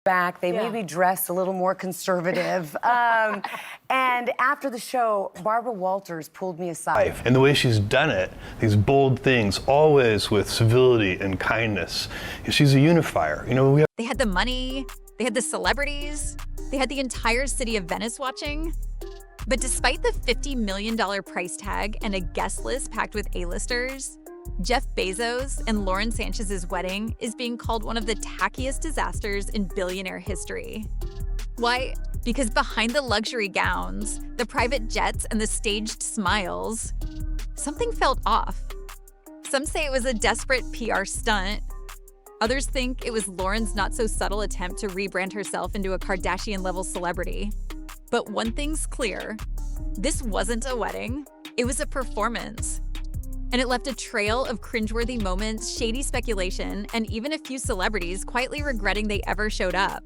back. They made me dress a little more conservative. And after the show, Barbara Walters pulled me aside. And the way she's done it, these bold things, always with civility and kindness. She's a unifier. You know, They had the money, they had the celebrities, they had the entire city of Venice watching. But despite the $50 million price tag and a guest list packed with A-listers, Jeff Bezos and Lauren Sanchez's wedding is being called one of the tackiest disasters in billionaire history. Why? Because behind the luxury gowns, the private jets, and the staged smiles, something felt off. Some say it was a desperate PR stunt. Others think it was Lauren's not-so-subtle attempt to rebrand herself into a Kardashian-level celebrity. But one thing's clear. This wasn't a wedding. It was a performance. And it left a trail of cringeworthy moments, shady speculation, and even a few celebrities quietly regretting they ever showed up.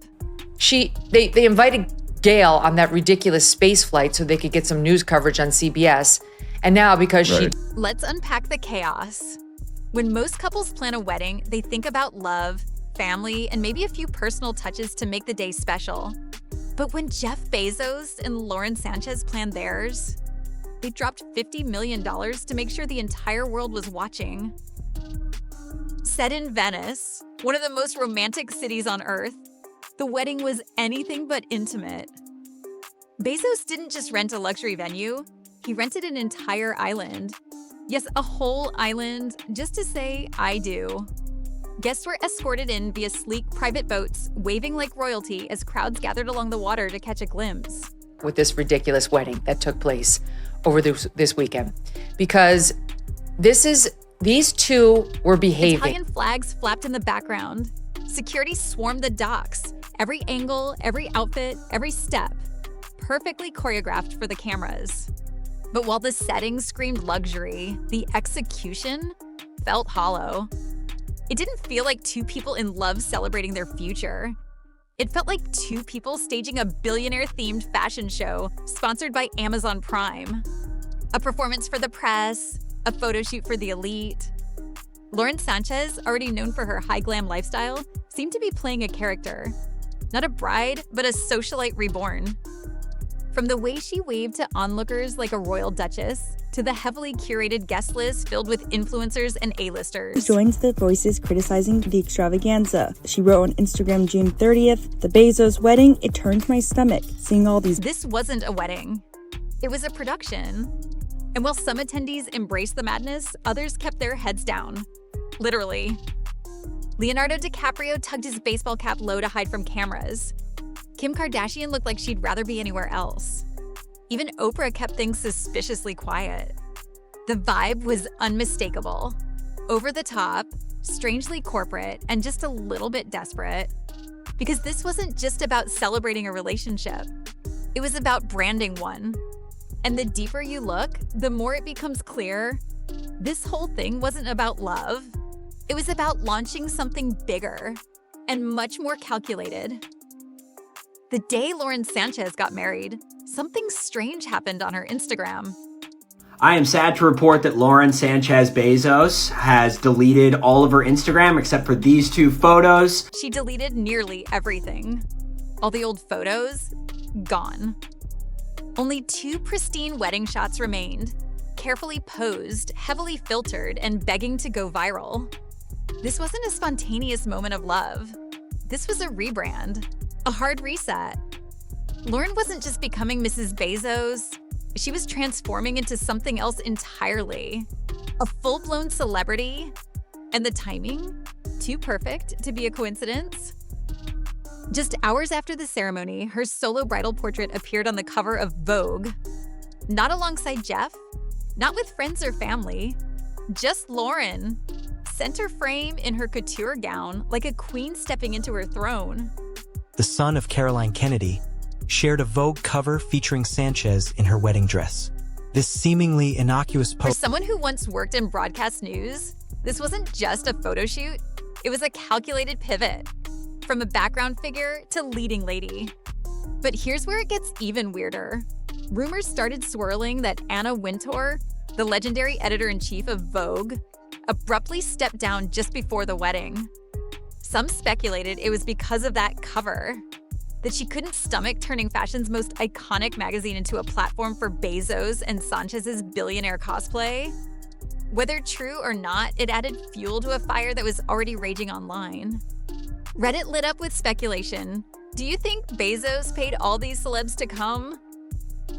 They invited Gayle on that ridiculous space flight so they could get some news coverage on CBS. And now because Let's unpack the chaos. When most couples plan a wedding, they think about love, family, and maybe a few personal touches to make the day special. But when Jeff Bezos and Lauren Sanchez planned theirs, they dropped $50 million to make sure the entire world was watching. Set in Venice, one of the most romantic cities on Earth, the wedding was anything but intimate. Bezos didn't just rent a luxury venue, he rented an entire island. Yes, a whole island, just to say, I do. Guests were escorted in via sleek private boats, waving like royalty as crowds gathered along the water to catch a glimpse. With this ridiculous wedding that took place over this weekend, because these two were behaving. Italian flags flapped in the background. Security swarmed the docks. Every angle, every outfit, every step, perfectly choreographed for the cameras. But while the setting screamed luxury, the execution felt hollow. It didn't feel like two people in love celebrating their future. It felt like two people staging a billionaire-themed fashion show sponsored by Amazon Prime. A performance for the press, a photo shoot for the elite. Lauren Sanchez, already known for her high-glam lifestyle, seemed to be playing a character. Not a bride, but a socialite reborn. From the way she waved to onlookers like a royal duchess, to the heavily curated guest list filled with influencers and A-listers. Joins the voices criticizing the extravaganza. She wrote on Instagram June 30th, "The Bezos wedding, it turned my stomach, seeing all these." This wasn't a wedding. It was a production. And while some attendees embraced the madness, others kept their heads down. Literally. Leonardo DiCaprio tugged his baseball cap low to hide from cameras. Kim Kardashian looked like she'd rather be anywhere else. Even Oprah kept things suspiciously quiet. The vibe was unmistakable. Over the top, strangely corporate, and just a little bit desperate. Because this wasn't just about celebrating a relationship. It was about branding one. And the deeper you look, the more it becomes clear, this whole thing wasn't about love. It was about launching something bigger and much more calculated. The day Lauren Sanchez got married, something strange happened on her Instagram. I am sad to report that Lauren Sanchez Bezos has deleted all of her Instagram except for these two photos. She deleted nearly everything. All the old photos, gone. Only 2 pristine wedding shots remained, carefully posed, heavily filtered, and begging to go viral. This wasn't a spontaneous moment of love. This was a rebrand, a hard reset. Lauren wasn't just becoming Mrs. Bezos, she was transforming into something else entirely. A full-blown celebrity. And the timing? Too perfect to be a coincidence? Just hours after the ceremony, her solo bridal portrait appeared on the cover of Vogue. Not alongside Jeff, not with friends or family, just Lauren. Center frame in her couture gown, like a queen stepping into her throne. The son of Caroline Kennedy, shared a Vogue cover featuring Sanchez in her wedding dress. This seemingly innocuous For someone who once worked in broadcast news, this wasn't just a photo shoot, it was a calculated pivot. From a background figure to leading lady. But here's where it gets even weirder. Rumors started swirling that Anna Wintour, the legendary editor-in-chief of Vogue, abruptly stepped down just before the wedding. Some speculated it was because of that cover, that she couldn't stomach turning fashion's most iconic magazine into a platform for Bezos and Sanchez's billionaire cosplay. Whether true or not, it added fuel to a fire that was already raging online. Reddit lit up with speculation. Do you think Bezos paid all these celebs to come?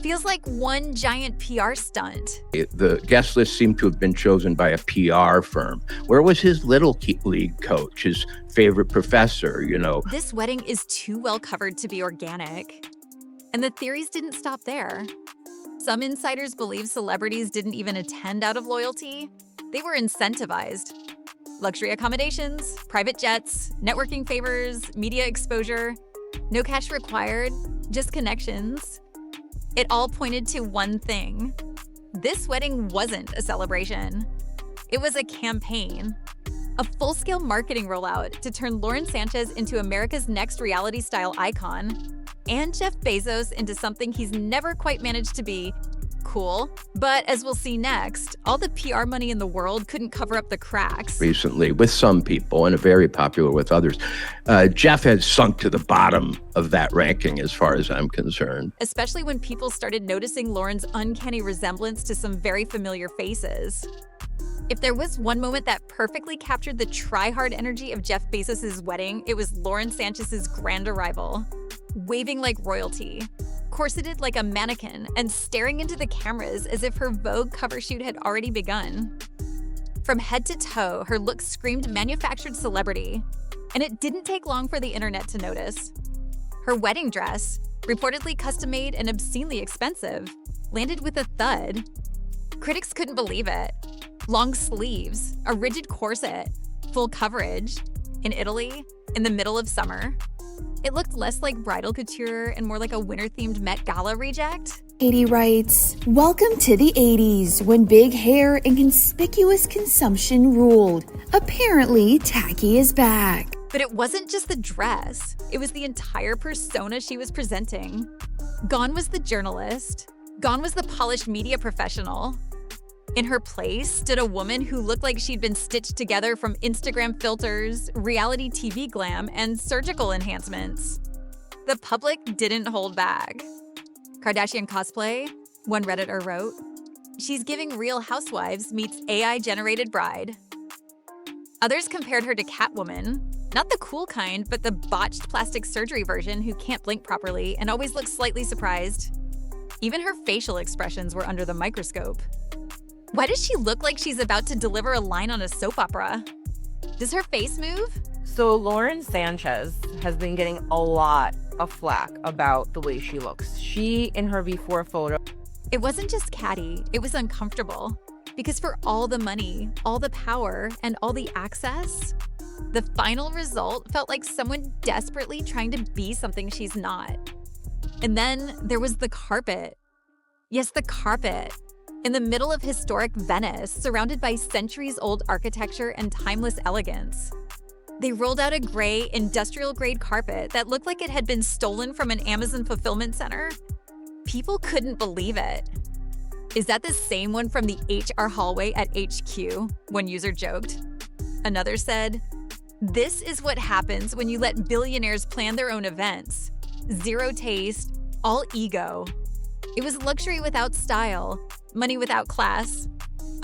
Feels like one giant PR stunt. The guest list seemed to have been chosen by a PR firm. Where was his little league coach, his favorite professor, This wedding is too well covered to be organic. And the theories didn't stop there. Some insiders believe celebrities didn't even attend out of loyalty. They were incentivized. Luxury accommodations, private jets, networking favors, media exposure. No cash required, just connections. It all pointed to one thing. This wedding wasn't a celebration. It was a campaign. A full-scale marketing rollout to turn Lauren Sanchez into America's next reality-style icon, and Jeff Bezos into something he's never quite managed to be. Cool. But as we'll see next, all the PR money in the world couldn't cover up the cracks. Recently, with some people and very popular with others, Jeff has sunk to the bottom of that ranking as far as I'm concerned. Especially when people started noticing Lauren's uncanny resemblance to some very familiar faces. If there was one moment that perfectly captured the try-hard energy of Jeff Bezos' wedding, it was Lauren Sanchez's grand arrival. Waving like royalty, corseted like a mannequin, and staring into the cameras as if her Vogue cover shoot had already begun. From head to toe, her look screamed manufactured celebrity, and it didn't take long for the internet to notice. Her wedding dress, reportedly custom-made and obscenely expensive, landed with a thud. Critics couldn't believe it. Long sleeves, a rigid corset, full coverage, in Italy, in the middle of summer. It looked less like bridal couture and more like a winter-themed Met Gala reject. Katie writes, "Welcome to the 80s, when big hair and conspicuous consumption ruled. Apparently, tacky is back." But it wasn't just the dress. It was the entire persona she was presenting. Gone was the journalist. Gone was the polished media professional. In her place stood a woman who looked like she'd been stitched together from Instagram filters, reality TV glam, and surgical enhancements. The public didn't hold back. Kardashian cosplay, one Redditor wrote. She's giving Real Housewives meets AI-generated bride. Others compared her to Catwoman, not the cool kind, but the botched plastic surgery version who can't blink properly and always looks slightly surprised. Even her facial expressions were under the microscope. Why does she look like she's about to deliver a line on a soap opera? Does her face move? So Lauren Sanchez has been getting a lot of flack about the way she looks. She, in her before photo. It wasn't just catty, it was uncomfortable. Because for all the money, all the power, and all the access, the final result felt like someone desperately trying to be something she's not. And then there was the carpet. Yes, the carpet. In the middle of historic Venice, surrounded by centuries-old architecture and timeless elegance. They rolled out a gray, industrial-grade carpet that looked like it had been stolen from an Amazon fulfillment center. People couldn't believe it. Is that the same one from the HR hallway at HQ? One user joked. Another said, "This is what happens when you let billionaires plan their own events. Zero taste, all ego." It was luxury without style, money without class,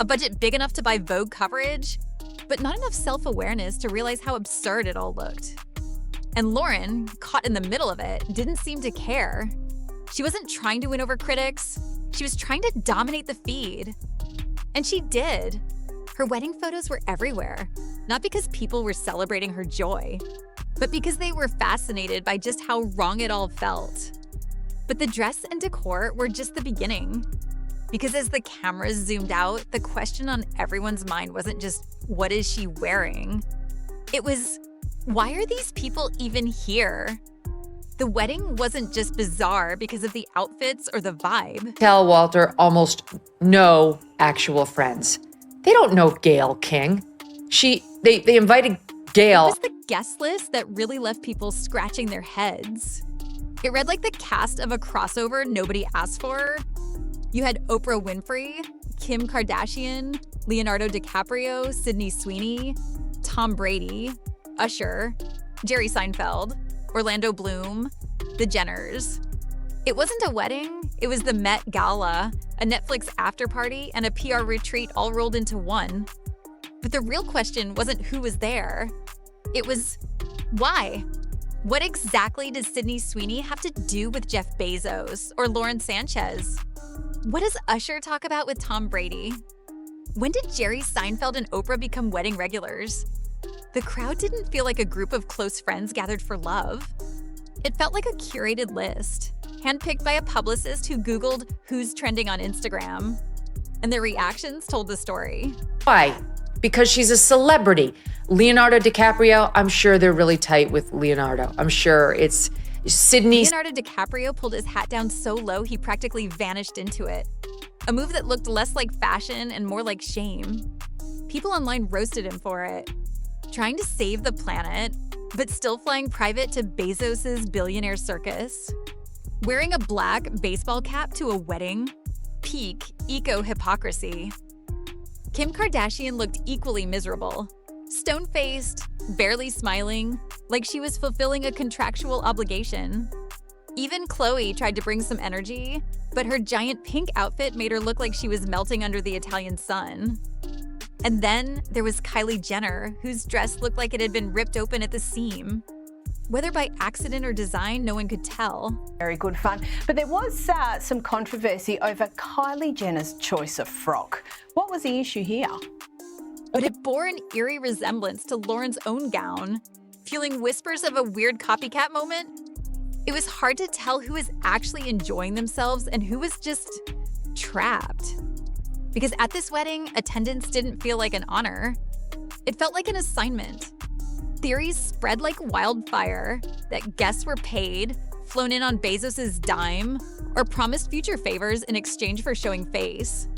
a budget big enough to buy Vogue coverage, but not enough self-awareness to realize how absurd it all looked. And Lauren, caught in the middle of it, didn't seem to care. She wasn't trying to win over critics. She was trying to dominate the feed. And she did. Her wedding photos were everywhere, not because people were celebrating her joy, but because they were fascinated by just how wrong it all felt. But the dress and decor were just the beginning. Because as the cameras zoomed out, the question on everyone's mind wasn't just, what is she wearing? It was, why are these people even here? The wedding wasn't just bizarre because of the outfits or the vibe. Tell Walter almost no actual friends. They don't know Gayle King. They invited Gayle. It was the guest list that really left people scratching their heads. It read like the cast of a crossover nobody asked for. You had Oprah Winfrey, Kim Kardashian, Leonardo DiCaprio, Sydney Sweeney, Tom Brady, Usher, Jerry Seinfeld, Orlando Bloom, the Jenners. It wasn't a wedding, it was the Met Gala, a Netflix after party, and a PR retreat all rolled into one. But the real question wasn't who was there. It was, why? What exactly does Sydney Sweeney have to do with Jeff Bezos or Lauren Sanchez? What does Usher talk about with Tom Brady? When did Jerry Seinfeld and Oprah become wedding regulars? The crowd didn't feel like a group of close friends gathered for love. It felt like a curated list, handpicked by a publicist who Googled who's trending on Instagram. And their reactions told the story. Why? Because she's a celebrity. Leonardo DiCaprio, I'm sure they're really tight with Leonardo. I'm sure it's Sydney. Leonardo DiCaprio pulled his hat down so low he practically vanished into it. A move that looked less like fashion and more like shame. People online roasted him for it. Trying to save the planet, but still flying private to Bezos' billionaire circus. Wearing a black baseball cap to a wedding. Peak eco-hypocrisy. Kim Kardashian looked equally miserable. Stone-faced, barely smiling, like she was fulfilling a contractual obligation. Even Khloe tried to bring some energy, but her giant pink outfit made her look like she was melting under the Italian sun. And then there was Kylie Jenner, whose dress looked like it had been ripped open at the seam. Whether by accident or design, no one could tell. Very good fun. But there was some controversy over Kylie Jenner's choice of frock. What was the issue here? But it bore an eerie resemblance to Lauren's own gown, fueling whispers of a weird copycat moment. It was hard to tell who was actually enjoying themselves and who was just trapped. Because at this wedding, attendance didn't feel like an honor. It felt like an assignment. Theories spread like wildfire that guests were paid, flown in on Bezos' dime, or promised future favors in exchange for showing face.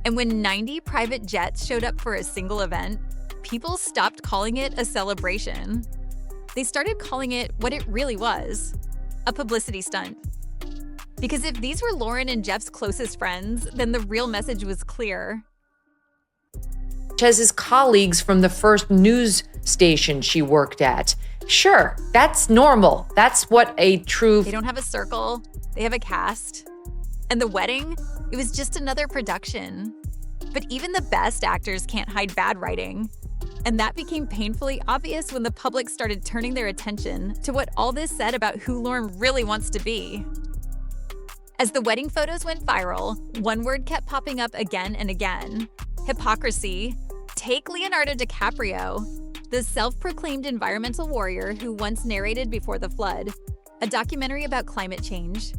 And when 90 private jets showed up for a single event, people stopped calling it a celebration. They started calling it what it really was, a publicity stunt. Because if these were Lauren and Jeff's closest friends, then the real message was clear. Sanchez's colleagues from the first news station she worked at. Sure, that's normal. That's what a true... They don't have a circle, they have a cast. And the wedding, it was just another production. But even the best actors can't hide bad writing. And that became painfully obvious when the public started turning their attention to what all this said about who Lauren really wants to be. As the wedding photos went viral, one word kept popping up again and again. Hypocrisy. Take Leonardo DiCaprio, the self-proclaimed environmental warrior who once narrated Before the Flood, a documentary about climate change.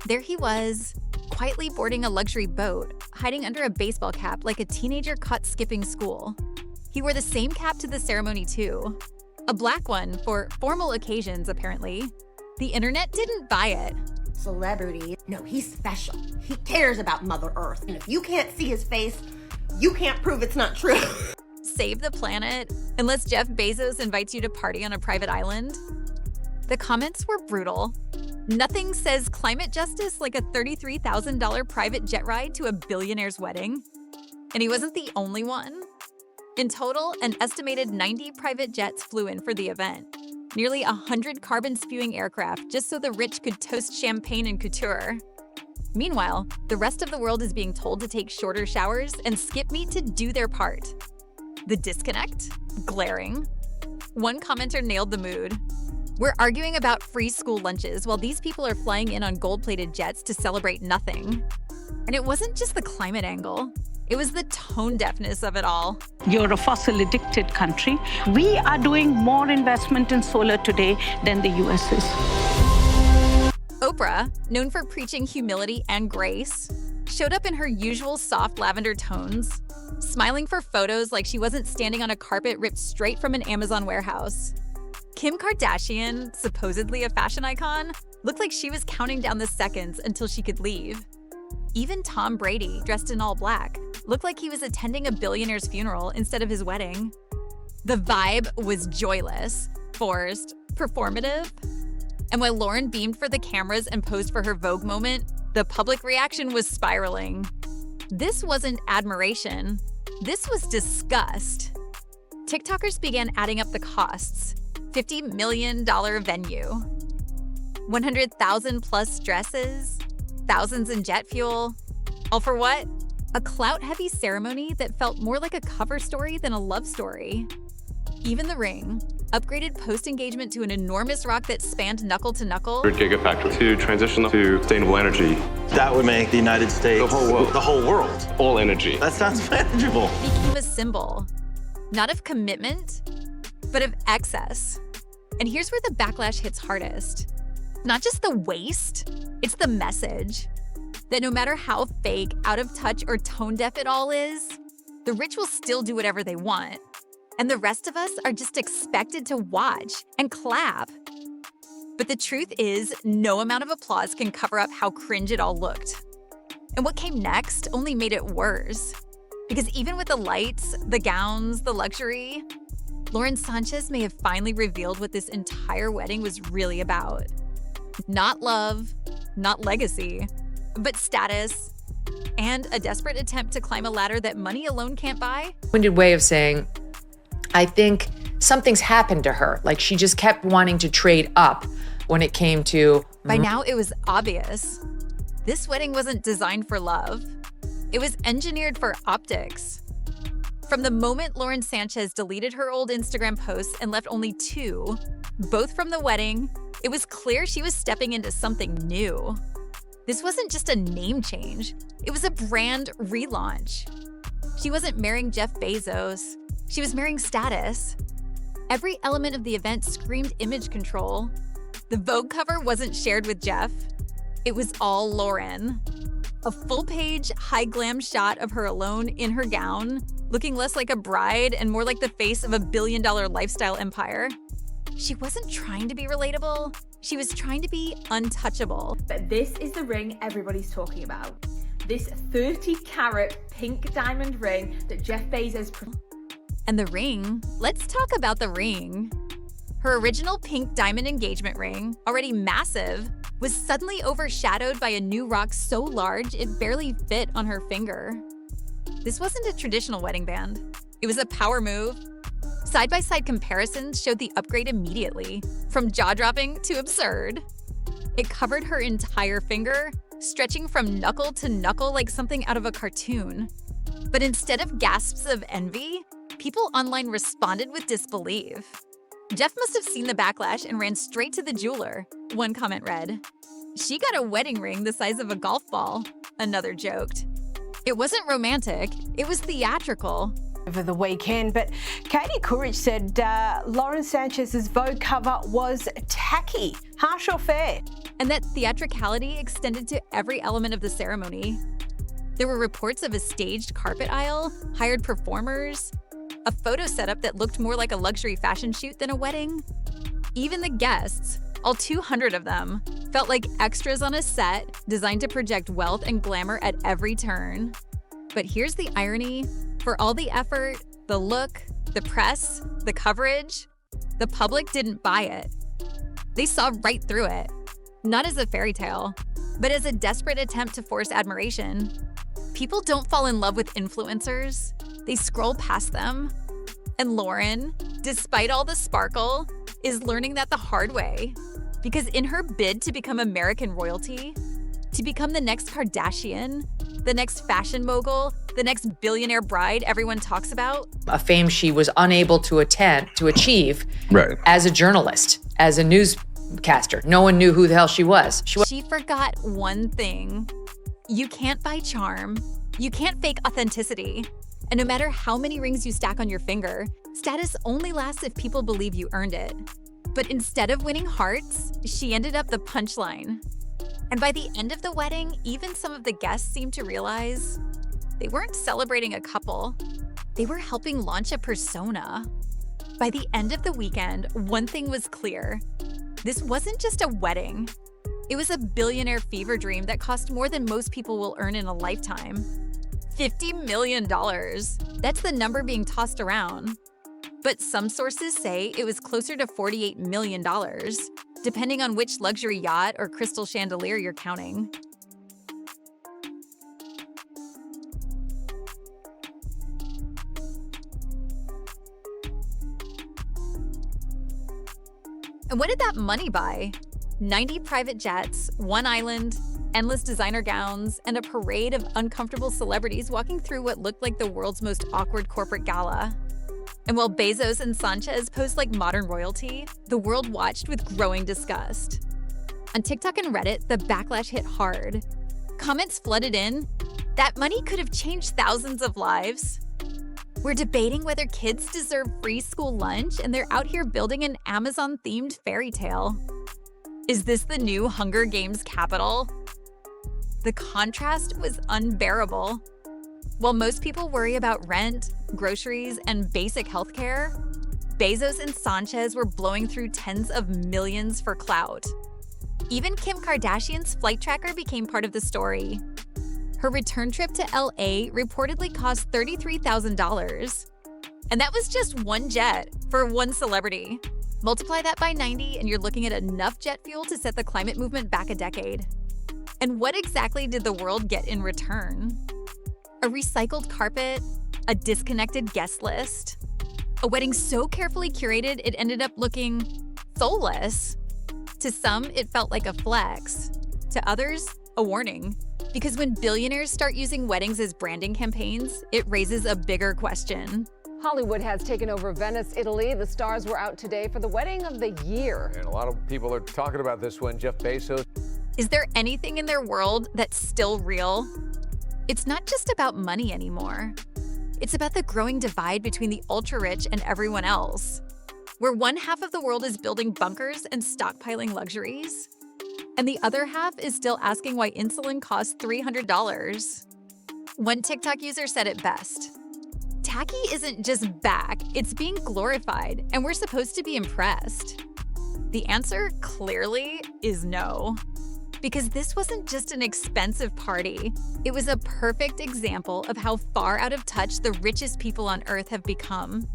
There he was, quietly boarding a luxury boat, hiding under a baseball cap like a teenager caught skipping school. He wore the same cap to the ceremony too. A black one for formal occasions, apparently. The internet didn't buy it. Celebrity. No, he's special. He cares about Mother Earth. And if you can't see his face, you can't prove it's not true. Save the planet unless Jeff Bezos invites you to party on a private island. The comments were brutal. Nothing says climate justice like a $33,000 private jet ride to a billionaire's wedding. And he wasn't the only one. In total, an estimated 90 private jets flew in for the event. Nearly 100 carbon-spewing aircraft just so the rich could toast champagne and couture. Meanwhile, the rest of the world is being told to take shorter showers and skip meat to do their part. The disconnect? Glaring. One commenter nailed the mood. We're arguing about free school lunches while these people are flying in on gold-plated jets to celebrate nothing. And it wasn't just the climate angle. It was the tone deafness of it all. You're a fossil-addicted country. We are doing more investment in solar today than the US is. Oprah, known for preaching humility and grace, showed up in her usual soft lavender tones, smiling for photos like she wasn't standing on a carpet ripped straight from an Amazon warehouse. Kim Kardashian, supposedly a fashion icon, looked like she was counting down the seconds until she could leave. Even Tom Brady, dressed in all black, looked like he was attending a billionaire's funeral instead of his wedding. The vibe was joyless, forced, performative. And while Lauren beamed for the cameras and posed for her Vogue moment, the public reaction was spiraling. This wasn't admiration. This was disgust. TikTokers began adding up the costs. $50 million venue, 100,000 plus dresses, thousands in jet fuel. All for what? A clout-heavy ceremony that felt more like a cover story than a love story. Even the ring, upgraded post-engagement to an enormous rock that spanned knuckle to knuckle. Gigafactory to transition to sustainable energy. That would make the United States, the whole world, all energy. That sounds manageable. Became a symbol, not of commitment, but of excess. And here's where the backlash hits hardest. Not just the waste, it's the message. That no matter how fake, out of touch, or tone deaf it all is, the rich will still do whatever they want. And the rest of us are just expected to watch and clap. But the truth is, no amount of applause can cover up how cringe it all looked. And what came next only made it worse. Because even with the lights, the gowns, the luxury, Lauren Sanchez may have finally revealed what this entire wedding was really about. Not love, not legacy, but status, and a desperate attempt to climb a ladder that money alone can't buy. Winded way of saying, I think something's happened to her. Like she just kept wanting to trade up when it came to. By now, it was obvious. This wedding wasn't designed for love. It was engineered for optics. From the moment Lauren Sanchez deleted her old Instagram posts and left only 2, both from the wedding, it was clear she was stepping into something new. This wasn't just a name change. It was a brand relaunch. She wasn't marrying Jeff Bezos. She was marrying status. Every element of the event screamed image control. The Vogue cover wasn't shared with Jeff. It was all Lauren. A full-page, high-glam shot of her alone in her gown, looking less like a bride and more like the face of a billion-dollar lifestyle empire. She wasn't trying to be relatable. She was trying to be untouchable. But this is the ring everybody's talking about. This 30-carat pink diamond ring that Jeff Bezos... And the ring, let's talk about the ring. Her original pink diamond engagement ring, already massive, was suddenly overshadowed by a new rock so large it barely fit on her finger. This wasn't a traditional wedding band. It was a power move. Side-by-side comparisons showed the upgrade immediately, from jaw-dropping to absurd. It covered her entire finger, stretching from knuckle to knuckle like something out of a cartoon. But instead of gasps of envy, people online responded with disbelief. Jeff must have seen the backlash and ran straight to the jeweler, one comment read. She got a wedding ring the size of a golf ball, another joked. It wasn't romantic, it was theatrical. Over the weekend, but Katie Couric said Lauren Sanchez's Vogue cover was tacky. Harsh or fair? And that theatricality extended to every element of the ceremony. There were reports of a staged carpet aisle, hired performers, a photo setup that looked more like a luxury fashion shoot than a wedding. Even the guests, all 200 of them, felt like extras on a set designed to project wealth and glamour at every turn. But here's the irony. For all the effort, the look, the press, the coverage, the public didn't buy it. They saw right through it. Not as a fairy tale, but as a desperate attempt to force admiration. People don't fall in love with influencers. They scroll past them. And Lauren, despite all the sparkle, is learning that the hard way. Because in her bid to become American royalty, to become the next Kardashian, the next fashion mogul, the next billionaire bride everyone talks about, a fame she was unable to achieve right. As a journalist, as a newscaster. No one knew who the hell she was. She forgot one thing. You can't buy charm. You can't fake authenticity. And no matter how many rings you stack on your finger, status only lasts if people believe you earned it. But instead of winning hearts, she ended up the punchline. And by the end of the wedding, even some of the guests seemed to realize they weren't celebrating a couple. They were helping launch a persona. By the end of the weekend, one thing was clear. This wasn't just a wedding. It was a billionaire fever dream that cost more than most people will earn in a lifetime. $50 million. That's the number being tossed around. But some sources say it was closer to $48 million, depending on which luxury yacht or crystal chandelier you're counting. And what did that money buy? 90 private jets, one island, endless designer gowns, and a parade of uncomfortable celebrities walking through what looked like the world's most awkward corporate gala. And while Bezos and Sanchez posed like modern royalty, the world watched with growing disgust. On TikTok and Reddit, the backlash hit hard. Comments flooded in. That money could have changed thousands of lives. We're debating whether kids deserve free school lunch, and they're out here building an Amazon-themed fairy tale. Is this the new Hunger Games capital? The contrast was unbearable. While most people worry about rent, groceries, and basic healthcare, Bezos and Sanchez were blowing through tens of millions for clout. Even Kim Kardashian's flight tracker became part of the story. Her return trip to LA reportedly cost $33,000. And that was just one jet for one celebrity. Multiply that by 90 and you're looking at enough jet fuel to set the climate movement back a decade. And what exactly did the world get in return? A recycled carpet? A disconnected guest list? A wedding so carefully curated it ended up looking soulless. To some, it felt like a flex. To others, a warning. Because when billionaires start using weddings as branding campaigns, it raises a bigger question. Hollywood has taken over Venice, Italy. The stars were out today for the wedding of the year. And a lot of people are talking about this one. Jeff Bezos. Is there anything in their world that's still real? It's not just about money anymore. It's about the growing divide between the ultra-rich and everyone else, where one half of the world is building bunkers and stockpiling luxuries, and the other half is still asking why insulin costs $300. One TikTok user said it best. Tacky isn't just back, it's being glorified, and we're supposed to be impressed. The answer, clearly, is no. Because this wasn't just an expensive party, it was a perfect example of how far out of touch the richest people on Earth have become.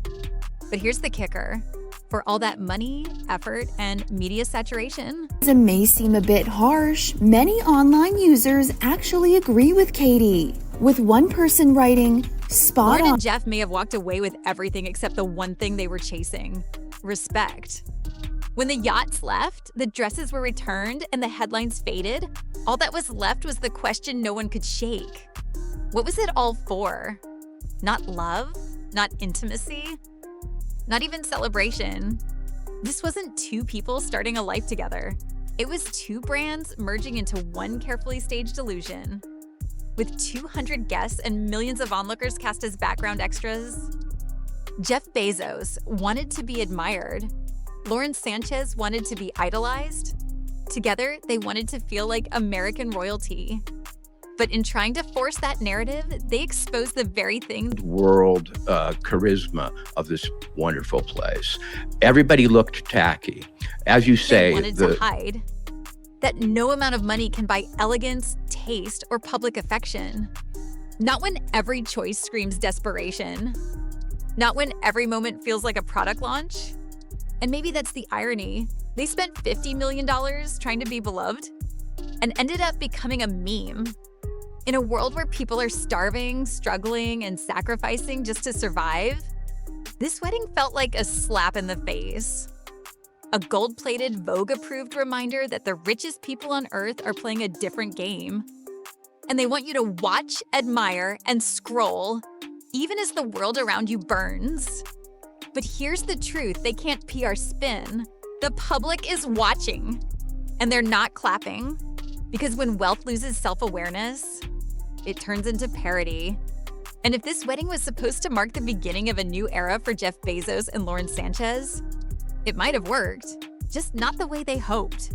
But here's the kicker. For all that money, effort, and media saturation, It may seem a bit harsh. Many online users actually agree with Katie, with one person writing, "Spot Lauren on." and Jeff may have walked away with everything except the one thing they were chasing: respect. When the yachts left, the dresses were returned, and the headlines faded, all that was left was the question no one could shake. What was it all for? Not love? Not intimacy? Not even celebration. This wasn't two people starting a life together. It was two brands merging into one carefully staged illusion. With 200 guests and millions of onlookers cast as background extras, Jeff Bezos wanted to be admired. Lauren Sanchez wanted to be idolized. Together, they wanted to feel like American royalty. But in trying to force that narrative, they exposed the very thing World charisma of this wonderful place. Everybody looked tacky. As you they say, wanted to hide. That no amount of money can buy elegance, taste, or public affection. Not when every choice screams desperation. Not when every moment feels like a product launch. And maybe that's the irony. They spent $50 million trying to be beloved and ended up becoming a meme. In a world where people are starving, struggling, and sacrificing just to survive, this wedding felt like a slap in the face. A gold-plated, Vogue-approved reminder that the richest people on Earth are playing a different game. And they want you to watch, admire, and scroll, even as the world around you burns. But here's the truth they can't PR spin. The public is watching, and they're not clapping. Because when wealth loses self-awareness, it turns into parody. And if this wedding was supposed to mark the beginning of a new era for Jeff Bezos and Lauren Sanchez, it might have worked, just not the way they hoped.